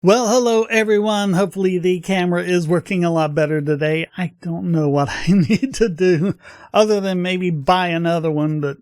Well, hello everyone. Hopefully the camera is working a lot better today. I don't know what I need to do other than maybe buy another one, but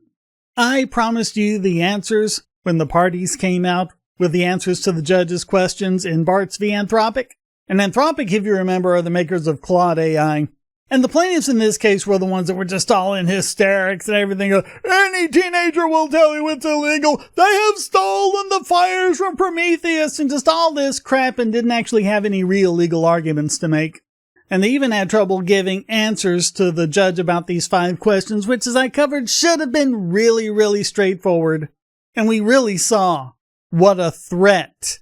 I promised you the answers when the parties came out with the answers to the judge's questions in Bartz v. Anthropic. And Anthropic, if you remember, are the makers of Claude AI. And the plaintiffs in this case were the ones that were just all in hysterics and everything. Any teenager will tell you it's illegal. They have stolen the fires from Prometheus and just all this crap, and didn't actually have any real legal arguments to make. And they even had trouble giving answers to the judge about these 5 questions, which, as I covered, should have been really straightforward. And we really saw what a threat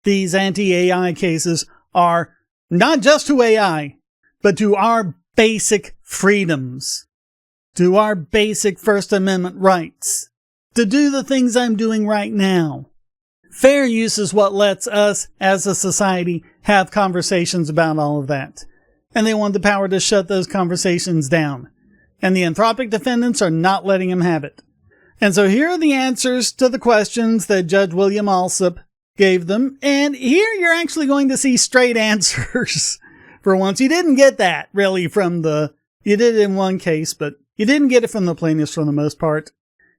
these anti-AI cases are, not just to AI, but to our basic freedoms, to our basic First Amendment rights, to do the things I'm doing right now. Fair use is what lets us, as a society, have conversations about all of that. And they want the power to shut those conversations down. And the Anthropic defendants are not letting them have it. And so here are the answers to the questions that Judge William Alsup gave them. And here you're actually going to see straight answers. For once, you didn't get that, really, you did it in one case, but you didn't get it from the plaintiffs for the most part.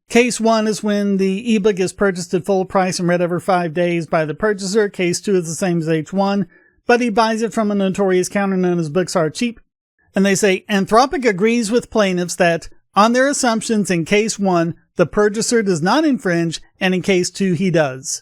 Case 1 is when the ebook is purchased at full price and read over 5 days by the purchaser. Case 2 is the same as H1, but he buys it from a notorious counter known as Books Are Cheap. And they say, Anthropic agrees with plaintiffs that, on their assumptions in Case 1, the purchaser does not infringe, and in Case 2, he does.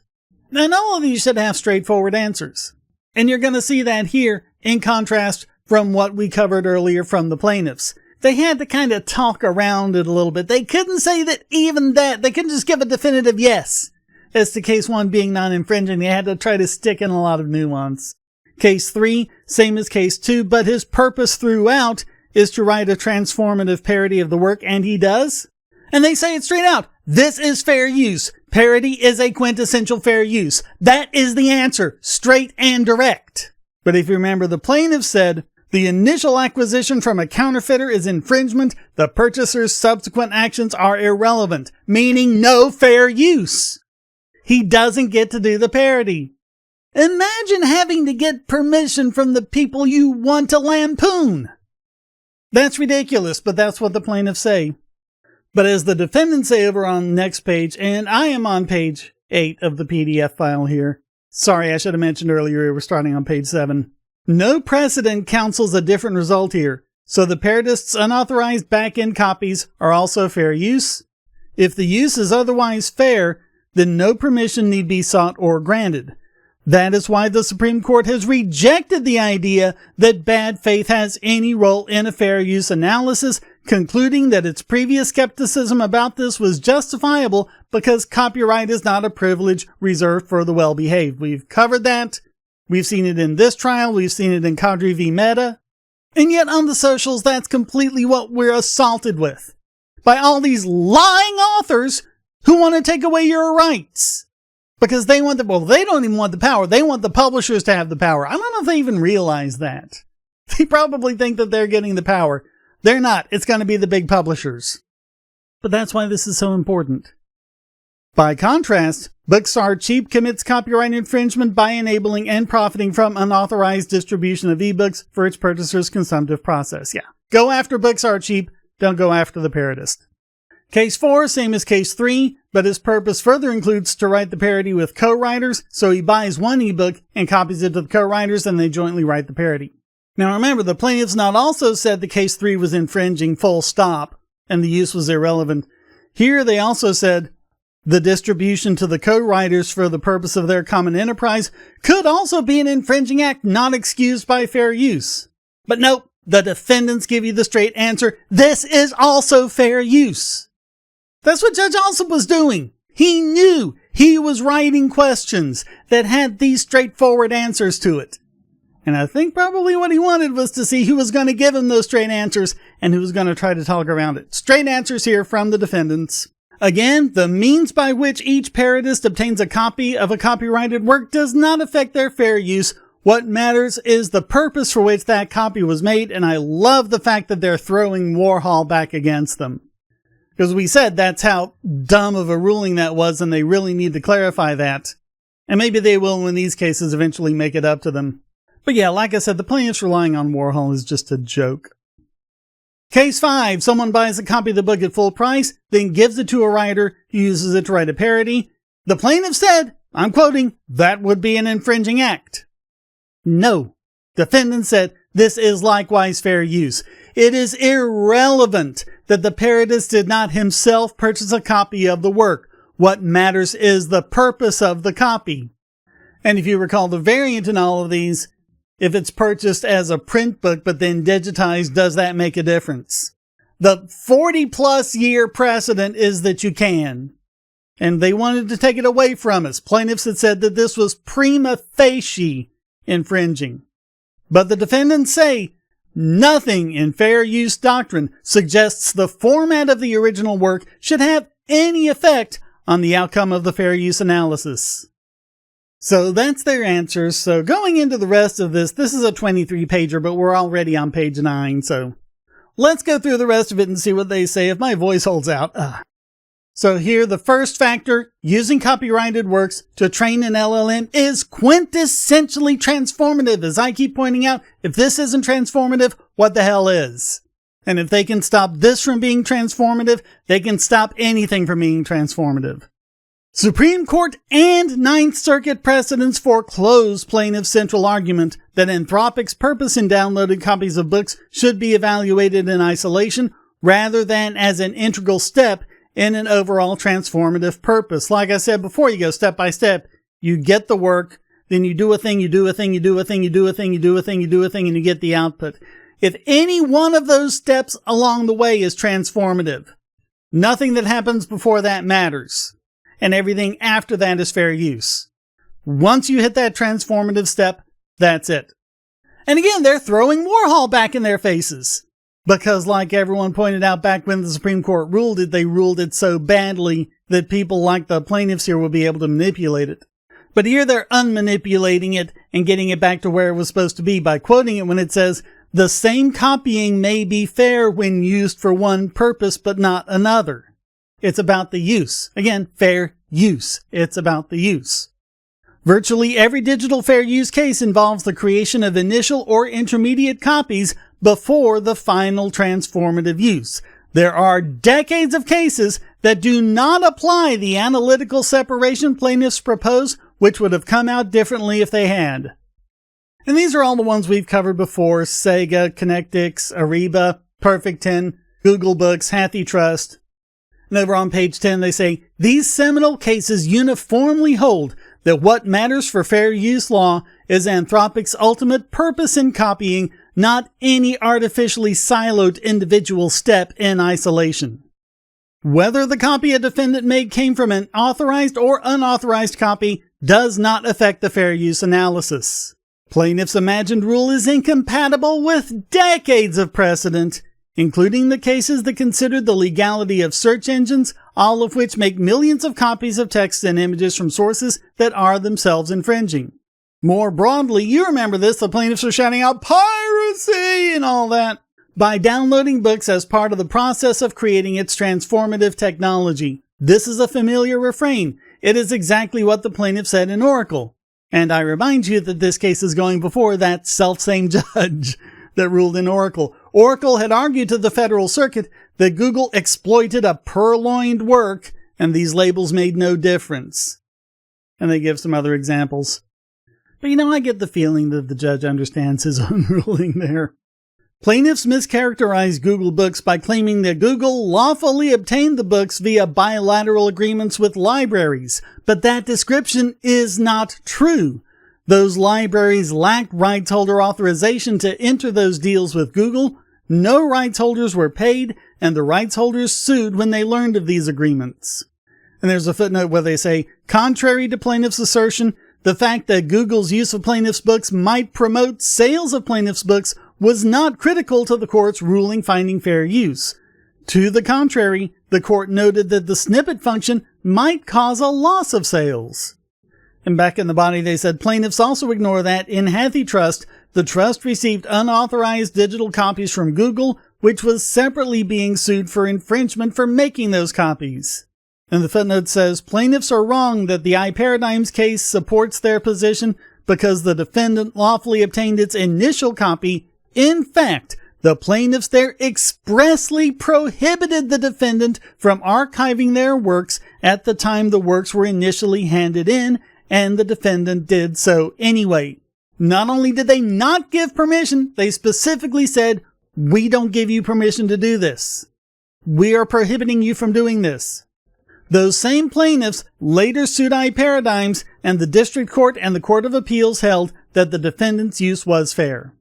And all of these should have straightforward answers. And you're going to see that here, in contrast from what we covered earlier from the plaintiffs. They had to kind of talk around it a little bit. They couldn't say that even that. They couldn't just give a definitive yes as to Case 1 being non-infringing. They had to try to stick in a lot of nuance. Case 3, same as Case 2, but his purpose throughout is to write a transformative parody of the work, and he does. And they say it straight out. This is fair use. Parody is a quintessential fair use. That is the answer, straight and direct. But if you remember, the plaintiff said, the initial acquisition from a counterfeiter is infringement. The purchaser's subsequent actions are irrelevant, meaning no fair use. He doesn't get to do the parody. Imagine having to get permission from the people you want to lampoon. That's ridiculous, but that's what the plaintiffs say. But as the defendants say over on the next page, and I am on page 8 of the PDF file here. Sorry, I should have mentioned earlier we're starting on page 7. No precedent counsels a different result here, so the parodist's unauthorized back-end copies are also fair use. If the use is otherwise fair, then no permission need be sought or granted. That is why the Supreme Court has rejected the idea that bad faith has any role in a fair use analysis, concluding that its previous skepticism about this was justifiable because copyright is not a privilege reserved for the well-behaved. We've covered that. We've seen it in this trial. We've seen it in Cadre v. Meta. And yet on the socials, that's completely what we're assaulted with. By all these lying authors who want to take away your rights. Because they want they don't even want the power. They want the publishers to have the power. I don't know if they even realize that. They probably think that they're getting the power. They're not. It's going to be the big publishers. But that's why this is so important. By contrast, Books Are Cheap commits copyright infringement by enabling and profiting from unauthorized distribution of ebooks for its purchaser's consumptive process. Yeah. Go after Books Are Cheap. Don't go after the parodist. Case 4, same as Case 3, but his purpose further includes to write the parody with co-writers, so he buys one ebook and copies it to the co-writers, and they jointly write the parody. Now remember, the plaintiffs not also said the Case 3 was infringing full stop, and the use was irrelevant. Here they also said the distribution to the co-writers for the purpose of their common enterprise could also be an infringing act not excused by fair use. But nope, the defendants give you the straight answer. This is also fair use. That's what Judge Alsup was doing. He knew he was writing questions that had these straightforward answers to it. And I think probably what he wanted was to see who was going to give him those straight answers and who was going to try to talk around it. Straight answers here from the defendants. Again, the means by which each parodist obtains a copy of a copyrighted work does not affect their fair use. What matters is the purpose for which that copy was made, and I love the fact that they're throwing Warhol back against them. Because we said that's how dumb of a ruling that was, and they really need to clarify that. And maybe they will when these cases eventually make it up to them. But yeah, like I said, the plaintiffs relying on Warhol is just a joke. Case 5. Someone buys a copy of the book at full price, then gives it to a writer who uses it to write a parody. The plaintiff said, I'm quoting, that would be an infringing act. No. Defendant said, this is likewise fair use. It is irrelevant that the parodist did not himself purchase a copy of the work. What matters is the purpose of the copy. And if you recall the variant in all of these, if it's purchased as a print book but then digitized, does that make a difference? The 40-plus year precedent is that you can. And they wanted to take it away from us. Plaintiffs had said that this was prima facie infringing. But the defendants say nothing in fair use doctrine suggests the format of the original work should have any effect on the outcome of the fair use analysis. So that's their answers. So going into the rest of this is a 23-pager, but we're already on page 9. So let's go through the rest of it and see what they say if my voice holds out. So here, the first factor, using copyrighted works to train an LLM is quintessentially transformative. As I keep pointing out, if this isn't transformative, what the hell is? And if they can stop this from being transformative, they can stop anything from being transformative. Supreme Court and Ninth Circuit precedents foreclose plaintiff's central argument that Anthropic's purpose in downloading copies of books should be evaluated in isolation rather than as an integral step in an overall transformative purpose. Like I said before, you go step by step. You get the work, then you do a thing, you do a thing, you do a thing, you do a thing, you do a thing, you do a thing, and you get the output. If any one of those steps along the way is transformative, nothing that happens before that matters. And everything after that is fair use. Once you hit that transformative step, that's it. And again, they're throwing Warhol back in their faces. Because like everyone pointed out back when the Supreme Court ruled it, they ruled it so badly that people like the plaintiffs here will be able to manipulate it. But here they're unmanipulating it and getting it back to where it was supposed to be by quoting it when it says, the same copying may be fair when used for one purpose but not another. It's about the use. Again, fair use. It's about the use. Virtually every digital fair use case involves the creation of initial or intermediate copies before the final transformative use. There are decades of cases that do not apply the analytical separation plaintiffs propose, which would have come out differently if they had. And these are all the ones we've covered before: Sega, Connectix, Ariba, Perfect 10, Google Books, HathiTrust. And over on page 10 they say, these seminal cases uniformly hold that what matters for fair use law is Anthropic's ultimate purpose in copying, not any artificially siloed individual step in isolation. Whether the copy a defendant made came from an authorized or unauthorized copy does not affect the fair use analysis. Plaintiff's imagined rule is incompatible with decades of precedent, including the cases that considered the legality of search engines, all of which make millions of copies of text and images from sources that are themselves infringing. More broadly, you remember this, the plaintiffs are shouting out piracy and all that by downloading books as part of the process of creating its transformative technology. This is a familiar refrain. It is exactly what the plaintiff said in Oracle. And I remind you that this case is going before that selfsame judge that ruled in Oracle. Oracle had argued to the Federal Circuit that Google exploited a purloined work, and these labels made no difference. And they give some other examples. But I get the feeling that the judge understands his own ruling there. Plaintiffs mischaracterize Google Books by claiming that Google lawfully obtained the books via bilateral agreements with libraries, but that description is not true. Those libraries lacked rights holder authorization to enter those deals with Google. No rights holders were paid, and the rights holders sued when they learned of these agreements. And there's a footnote where they say, contrary to plaintiffs' assertion, the fact that Google's use of plaintiffs' books might promote sales of plaintiffs' books was not critical to the court's ruling finding fair use. To the contrary, the court noted that the snippet function might cause a loss of sales. And back in the body they said plaintiffs also ignore that in HathiTrust, the trust received unauthorized digital copies from Google, which was separately being sued for infringement for making those copies. And the footnote says, plaintiffs are wrong that the iParadigms case supports their position because the defendant lawfully obtained its initial copy. In fact, the plaintiffs there expressly prohibited the defendant from archiving their works at the time the works were initially handed in, and the defendant did so anyway. Not only did they not give permission, they specifically said, we don't give you permission to do this. We are prohibiting you from doing this. Those same plaintiffs later sued iParadigms, and the District Court and the Court of Appeals held that the defendant's use was fair.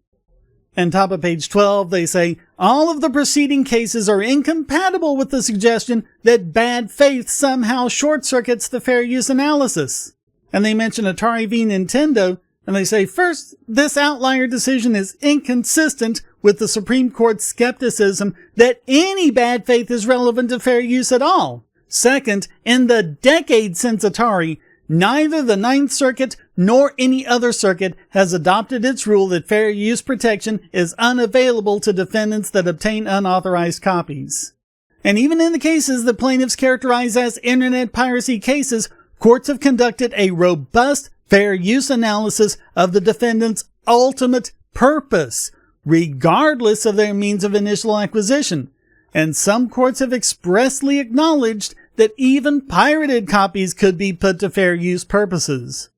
And top of page 12, they say, all of the preceding cases are incompatible with the suggestion that bad faith somehow short-circuits the fair use analysis. And they mention Atari v. Nintendo, and they say, first, this outlier decision is inconsistent with the Supreme Court's skepticism that any bad faith is relevant to fair use at all. Second, in the decades since Atari, neither the Ninth Circuit nor any other circuit has adopted its rule that fair use protection is unavailable to defendants that obtain unauthorized copies. And even in the cases that plaintiffs characterize as internet piracy cases, courts have conducted a robust fair use analysis of the defendant's ultimate purpose, regardless of their means of initial acquisition. And some courts have expressly acknowledged that even pirated copies could be put to fair use purposes.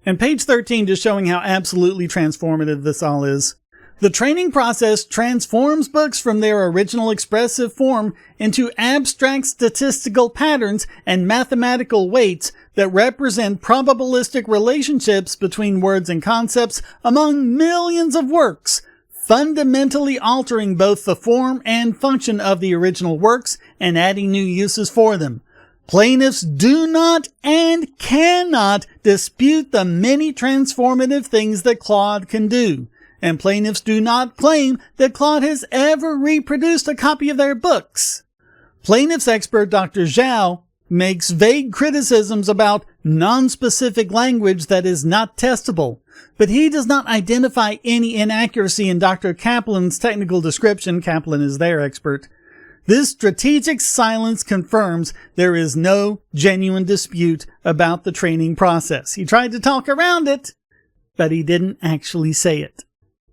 And page 13 just showing how absolutely transformative this all is. The training process transforms books from their original expressive form into abstract statistical patterns and mathematical weights that represent probabilistic relationships between words and concepts among millions of works, fundamentally altering both the form and function of the original works and adding new uses for them. Plaintiffs do not and cannot dispute the many transformative things that Claude can do, and plaintiffs do not claim that Claude has ever reproduced a copy of their books. Plaintiffs expert Dr. Zhao makes vague criticisms about non-specific language that is not testable, but he does not identify any inaccuracy in Dr. Kaplan's technical description. Kaplan is their expert. This strategic silence confirms there is no genuine dispute about the training process. He tried to talk around it, but he didn't actually say it.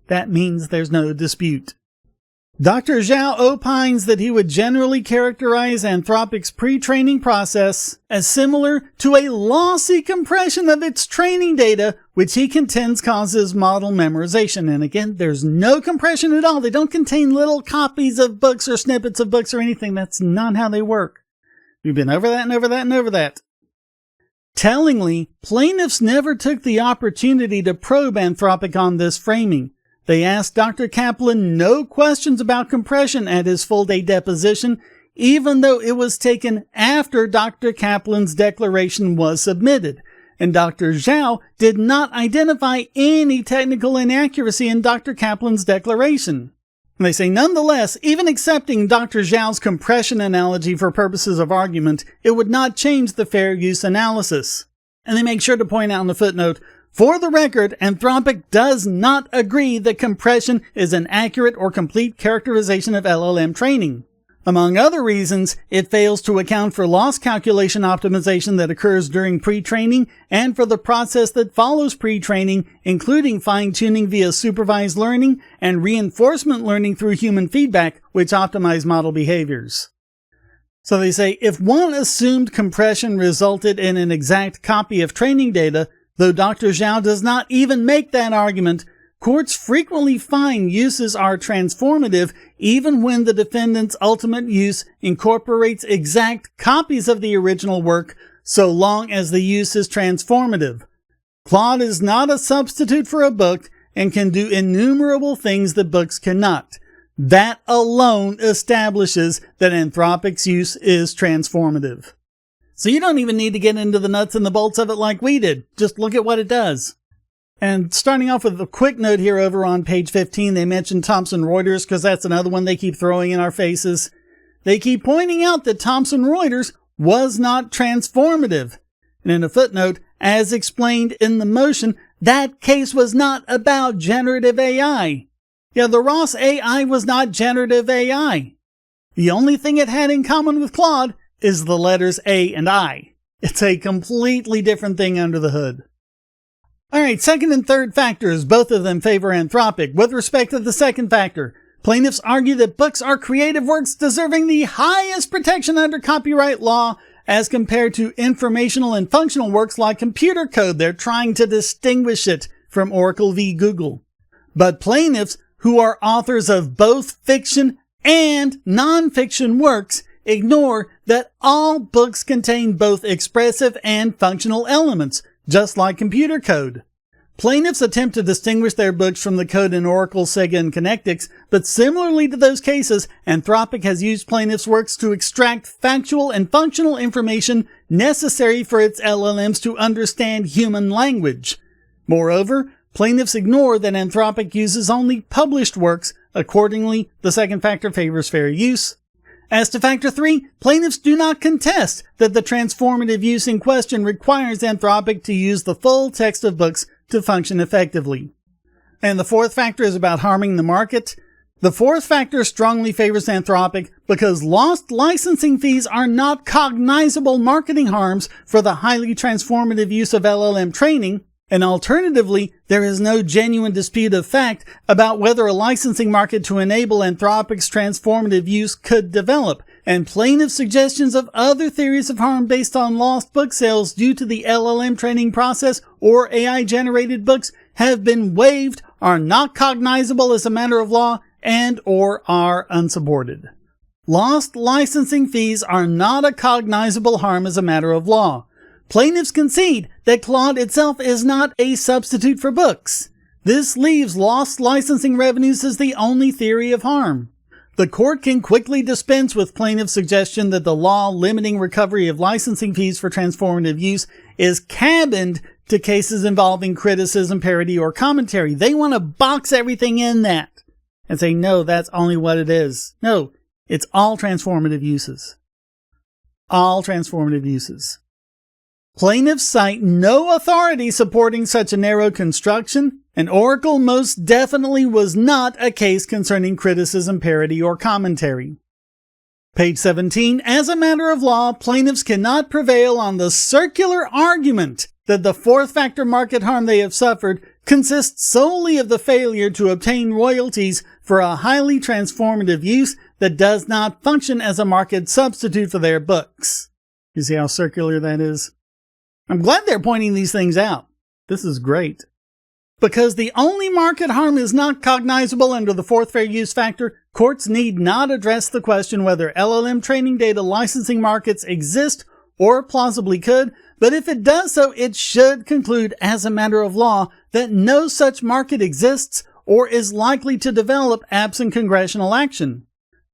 That means there's no dispute. Dr. Zhao opines that he would generally characterize Anthropic's pre-training process as similar to a lossy compression of its training data, which he contends causes model memorization. And again, there's no compression at all. They don't contain little copies of books or snippets of books or anything. That's not how they work. We've been over that and over that and over that. Tellingly, plaintiffs never took the opportunity to probe Anthropic on this framing. They asked Dr. Kaplan no questions about compression at his full-day deposition, even though it was taken after Dr. Kaplan's declaration was submitted. And Dr. Zhao did not identify any technical inaccuracy in Dr. Kaplan's declaration. And they say, nonetheless, even accepting Dr. Zhao's compression analogy for purposes of argument, it would not change the fair use analysis. And they make sure to point out in the footnote, for the record, Anthropic does not agree that compression is an accurate or complete characterization of LLM training. Among other reasons, it fails to account for loss calculation optimization that occurs during pre-training and for the process that follows pre-training, including fine-tuning via supervised learning and reinforcement learning through human feedback, which optimize model behaviors. So they say, if one assumed compression resulted in an exact copy of training data, though Dr. Zhao does not even make that argument, courts frequently find uses are transformative even when the defendant's ultimate use incorporates exact copies of the original work, so long as the use is transformative. Claude is not a substitute for a book and can do innumerable things that books cannot. That alone establishes that Anthropic's use is transformative. So you don't even need to get into the nuts and the bolts of it like we did. Just look at what it does. And starting off with a quick note here over on page 15, they mentioned Thomson Reuters because that's another one they keep throwing in our faces. They keep pointing out that Thomson Reuters was not transformative. And in a footnote, as explained in the motion, that case was not about generative AI. Yeah, the Ross AI was not generative AI. The only thing it had in common with Claude is the letters A and I. It's a completely different thing under the hood. Alright, second and third factors, both of them favor Anthropic. With respect to the second factor, plaintiffs argue that books are creative works deserving the highest protection under copyright law as compared to informational and functional works like computer code. They're trying to distinguish it from Oracle v. Google. But plaintiffs, who are authors of both fiction and non-fiction works, ignore that all books contain both expressive and functional elements, just like computer code. Plaintiffs attempt to distinguish their books from the code in Oracle, Sega, and Connectix, but similarly to those cases, Anthropic has used plaintiffs' works to extract factual and functional information necessary for its LLMs to understand human language. Moreover, plaintiffs ignore that Anthropic uses only published works. Accordingly, the second factor favors fair use. As to factor 3, plaintiffs do not contest that the transformative use in question requires Anthropic to use the full text of books to function effectively. And the fourth factor is about harming the market. The fourth factor strongly favors Anthropic because lost licensing fees are not cognizable marketing harms for the highly transformative use of LLM training. And alternatively, there is no genuine dispute of fact about whether a licensing market to enable Anthropic's transformative use could develop, and plaintiff suggestions of other theories of harm based on lost book sales due to the LLM training process or AI-generated books have been waived, are not cognizable as a matter of law, and or are unsupported. Lost licensing fees are not a cognizable harm as a matter of law. Plaintiffs concede that Claude itself is not a substitute for books. This leaves lost licensing revenues as the only theory of harm. The court can quickly dispense with plaintiffs' suggestion that the law limiting recovery of licensing fees for transformative use is cabined to cases involving criticism, parody, or commentary. They want to box everything in that and say, no, that's only what it is. No, it's all transformative uses. All transformative uses. Plaintiffs cite no authority supporting such a narrow construction, and Oracle most definitely was not a case concerning criticism, parody, or commentary. Page 17. As a matter of law, plaintiffs cannot prevail on the circular argument that the fourth factor market harm they have suffered consists solely of the failure to obtain royalties for a highly transformative use that does not function as a market substitute for their books. You see how circular that is? I'm glad they're pointing these things out. This is great. Because the only market harm is not cognizable under the fourth fair use factor, courts need not address the question whether LLM training data licensing markets exist or plausibly could, but if it does so, it should conclude as a matter of law that no such market exists or is likely to develop absent congressional action.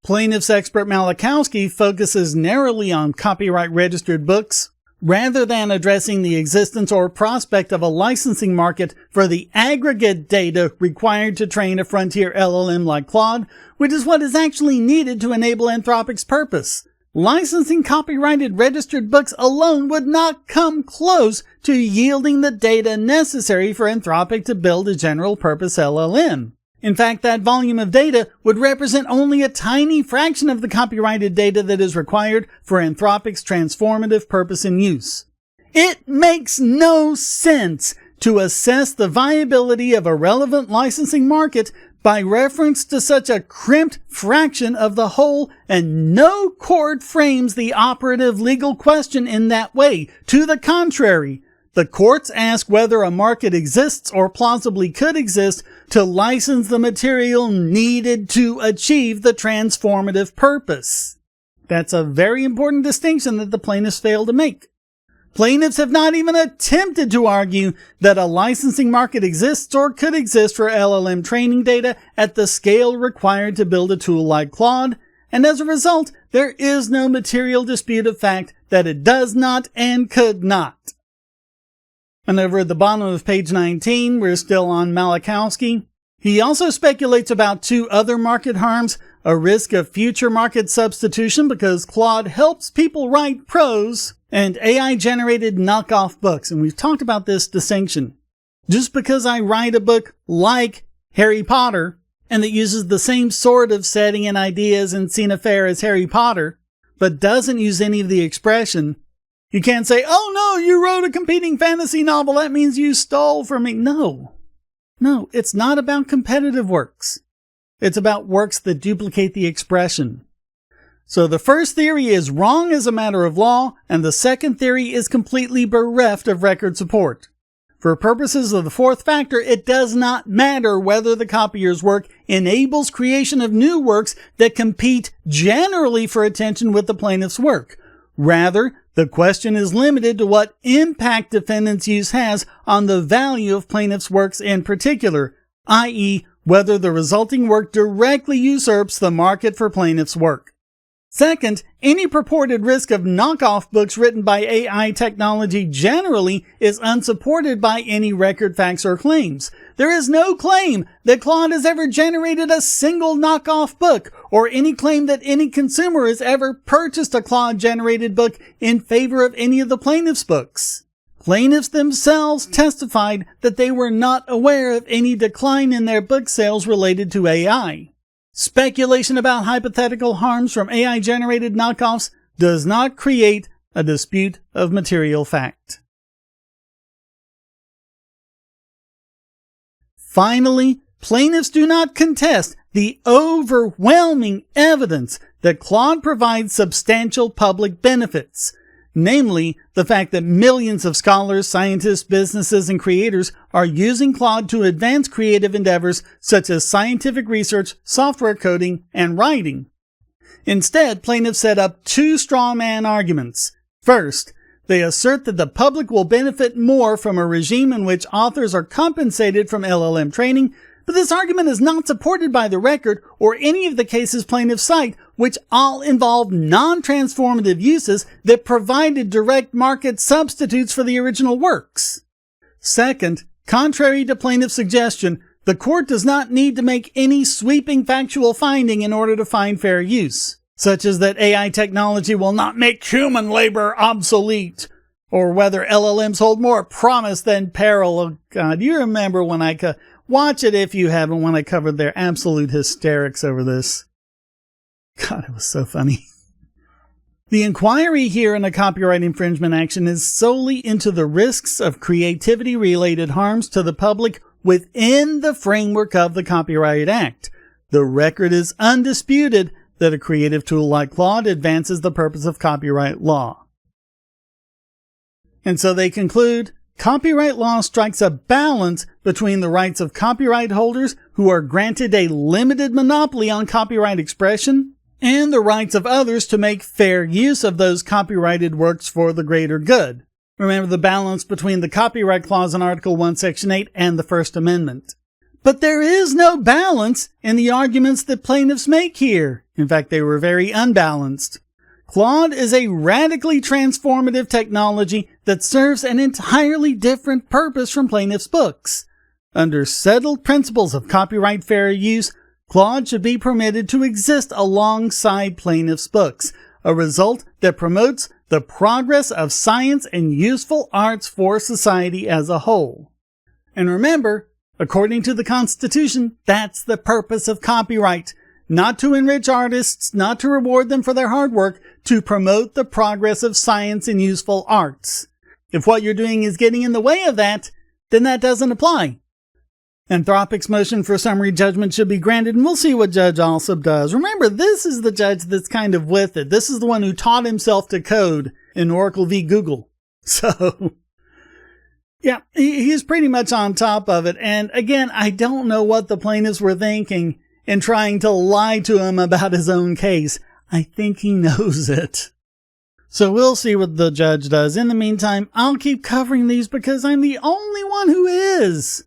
Plaintiffs' expert Malachowski focuses narrowly on copyright registered books, rather than addressing the existence or prospect of a licensing market for the aggregate data required to train a frontier LLM like Claude, which is what is actually needed to enable Anthropic's purpose. Licensing copyrighted registered books alone would not come close to yielding the data necessary for Anthropic to build a general-purpose LLM. In fact, that volume of data would represent only a tiny fraction of the copyrighted data that is required for Anthropic's transformative purpose and use. It makes no sense to assess the viability of a relevant licensing market by reference to such a crimped fraction of the whole, and no court frames the operative legal question in that way. To the contrary, the courts ask whether a market exists or plausibly could exist to license the material needed to achieve the transformative purpose. That's a very important distinction that the plaintiffs fail to make. Plaintiffs have not even attempted to argue that a licensing market exists or could exist for LLM training data at the scale required to build a tool like Claude, and as a result, there is no material dispute of fact that it does not and could not. And over at the bottom of page 19, we're still on Malachowski. He also speculates about two other market harms, a risk of future market substitution because Claude helps people write prose, and AI-generated knockoff books. And we've talked about this distinction. Just because I write a book like Harry Potter, and that uses the same sort of setting and ideas and scene affair as Harry Potter, but doesn't use any of the expression, you can't say, oh no, you wrote a competing fantasy novel, that means you stole from me. No, it's not about competitive works. It's about works that duplicate the expression. So the first theory is wrong as a matter of law, and the second theory is completely bereft of record support. For purposes of the fourth factor, it does not matter whether the copier's work enables creation of new works that compete generally for attention with the plaintiff's work. Rather, the question is limited to what impact defendant's use has on the value of plaintiff's works in particular, i.e., whether the resulting work directly usurps the market for plaintiff's work. Second, any purported risk of knockoff books written by AI technology generally is unsupported by any record facts or claims. There is no claim that Claude has ever generated a single knockoff book, or any claim that any consumer has ever purchased a Claude-generated book in favor of any of the plaintiffs' books. Plaintiffs themselves testified that they were not aware of any decline in their book sales related to AI. Speculation about hypothetical harms from AI-generated knockoffs does not create a dispute of material fact. Finally, plaintiffs do not contest the overwhelming evidence that Claude provides substantial public benefits, namely the fact that millions of scholars, scientists, businesses, and creators are using Claude to advance creative endeavors such as scientific research, software coding, and writing. Instead, plaintiffs set up two straw man arguments. First, they assert that the public will benefit more from a regime in which authors are compensated from LLM training, but this argument is not supported by the record or any of the cases plaintiffs cite, which all involve non-transformative uses that provided direct market substitutes for the original works. Second, contrary to plaintiff's suggestion, the court does not need to make any sweeping factual finding in order to find fair use, such as that AI technology will not make human labor obsolete, or whether LLMs hold more promise than peril. Oh God, you remember when watch it if you haven't, when I covered their absolute hysterics over this. God, it was so funny. The inquiry here in a copyright infringement action is solely into the risks of creativity-related harms to the public within the framework of the Copyright Act. The record is undisputed that a creative tool like Claude advances the purpose of copyright law. And so they conclude, copyright law strikes a balance between the rights of copyright holders who are granted a limited monopoly on copyright expression and the rights of others to make fair use of those copyrighted works for the greater good. Remember the balance between the Copyright Clause in Article 1, Section 8 and the First Amendment. But there is no balance in the arguments that plaintiffs make here. In fact, they were very unbalanced. Claude is a radically transformative technology that serves an entirely different purpose from plaintiffs' books. Under settled principles of copyright fair use, Claude should be permitted to exist alongside plaintiffs' books, a result that promotes the progress of science and useful arts for society as a whole. And remember, according to the Constitution, that's the purpose of copyright. Not to enrich artists, not to reward them for their hard work, to promote the progress of science and useful arts. If what you're doing is getting in the way of that, then that doesn't apply. Anthropic's motion for summary judgment should be granted, and we'll see what Judge Alsup does. Remember, this is the judge that's kind of with it. This is the one who taught himself to code in Oracle v. Google. So, yeah, he's pretty much on top of it. And again, I don't know what the plaintiffs were thinking in trying to lie to him about his own case. I think he knows it. So we'll see what the judge does. In the meantime, I'll keep covering these because I'm the only one who is.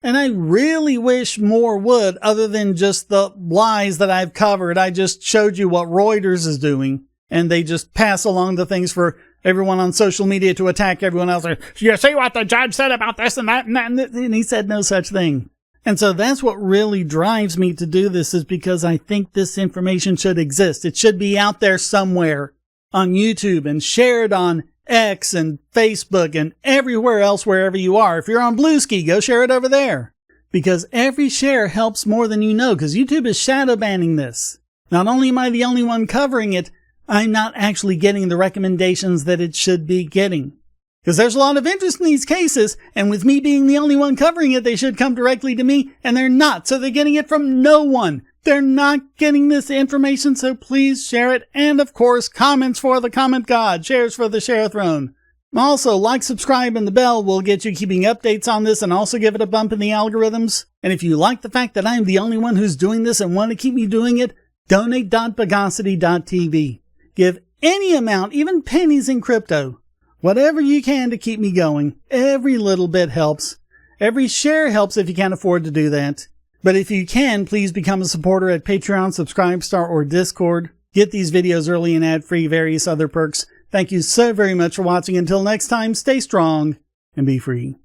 And I really wish more would, other than just the lies that I've covered. I just showed you what Reuters is doing, and they just pass along the things for everyone on social media to attack everyone else. You see what the judge said about this and that, and he said no such thing. And so that's what really drives me to do this, is because I think this information should exist. It should be out there somewhere on YouTube and shared on X and Facebook and everywhere else wherever you are. If you're on Bluesky, go share it over there. Because every share helps more than you know, because YouTube is shadow banning this. Not only am I the only one covering it, I'm not actually getting the recommendations that it should be getting. Because there's a lot of interest in these cases, and with me being the only one covering it, they should come directly to me, and they're not, so they're getting it from no one. They're not getting this information, so please share it. And of course, comments for the comment god, shares for the share throne. Also, like, subscribe, and the bell will get you keeping updates on this and also give it a bump in the algorithms. And if you like the fact that I'm the only one who's doing this and want to keep me doing it, donate.bogosity.tv. Give any amount, even pennies in crypto. Whatever you can to keep me going. Every little bit helps. Every share helps if you can't afford to do that. But if you can, please become a supporter at Patreon, Subscribestar, or Discord. Get these videos early and ad-free, various other perks. Thank you so very much for watching. Until next time, stay strong and be free.